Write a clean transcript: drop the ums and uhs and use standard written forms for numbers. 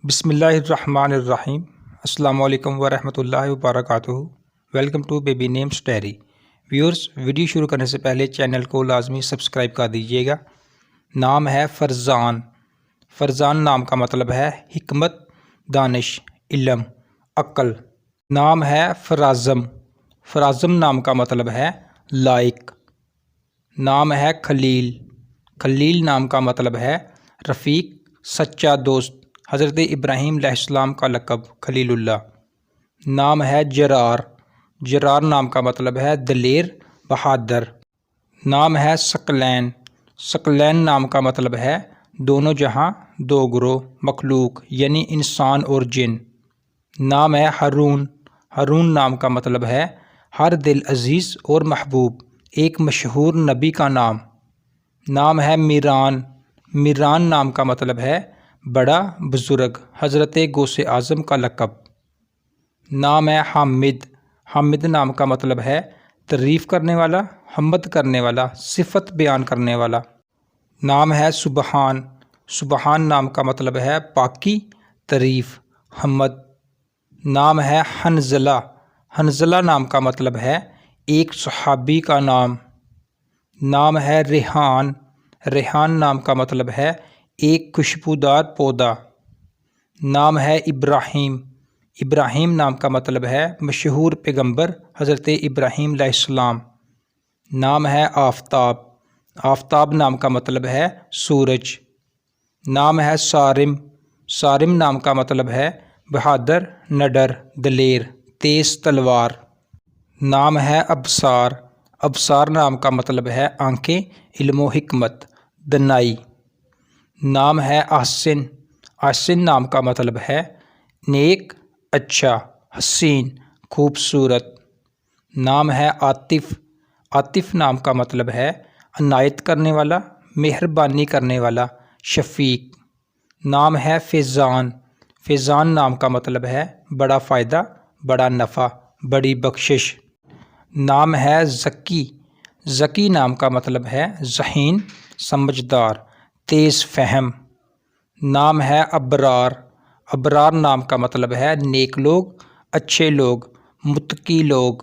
بسم اللہ الرحمن الرحیم۔ السلام علیکم ورحمۃ اللہ وبرکاتہ۔ Welcome to baby names diary. Viewers, video شروع کرنے سے پہلے چینل کو لازمی سبسکرائب کر دیجیے گا۔ نام ہے فرزان۔ فرزان نام کا مطلب ہے حکمت، دانش، علم، عقل۔ نام ہے فرازم۔ فرازم نام کا مطلب ہے لائق۔ نام ہے خلیل۔ خلیل نام کا مطلب ہے رفیق، سچا دوست۔ حضرت ابراہیم علیہ السلام کا لقب خلیل اللہ۔ نام ہے جرار۔ جرار نام کا مطلب ہے دلیر، بہادر۔ نام ہے ثقلین۔ ثقلین نام کا مطلب ہے دونوں جہاں، دو گروہ، مخلوق یعنی انسان اور جن۔ نام ہے ہارون۔ ہارون نام کا مطلب ہے ہر دل عزیز اور محبوب، ایک مشہور نبی کا نام۔ نام ہے میران۔ میران نام کا مطلب ہے بڑا بزرگ، حضرت غوث اعظم کا لقب۔ نام ہے حامد۔ حامد نام کا مطلب ہے تعریف کرنے والا، حمد کرنے والا، صفت بیان کرنے والا۔ نام ہے سبحان۔ سبحان نام کا مطلب ہے پاکی، تعریف، حمد۔ نام ہے حنظلہ۔ حنظلہ نام کا مطلب ہے ایک صحابی کا نام۔ نام ہے ریحان۔ ریحان نام کا مطلب ہے ایک خوشبودار پودا۔ نام ہے ابراہیم۔ ابراہیم نام کا مطلب ہے مشہور پیغمبر حضرت ابراہیم علیہ السلام۔ نام ہے آفتاب۔ آفتاب نام کا مطلب ہے سورج۔ نام ہے صارم۔ صارم نام کا مطلب ہے بہادر، نڈر، دلیر، تیز تلوار۔ نام ہے ابصار۔ ابصار نام کا مطلب ہے آنکھیں، علم و حکمت، دانائی۔ نام ہے احسن۔ احسن نام کا مطلب ہے نیک، اچھا، حسین، خوبصورت۔ نام ہے عاطف۔ عاطف نام کا مطلب ہے عنایت کرنے والا، مہربانی کرنے والا، شفیق۔ نام ہے فیضان۔ فیضان نام کا مطلب ہے بڑا فائدہ، بڑا نفع، بڑی بخشش۔ نام ہے ذکی۔ ذکی نام کا مطلب ہے ذہین، سمجھدار، تیز فہم۔ نام ہے ابرار۔ ابرار نام کا مطلب ہے نیک لوگ، اچھے لوگ، متقی لوگ۔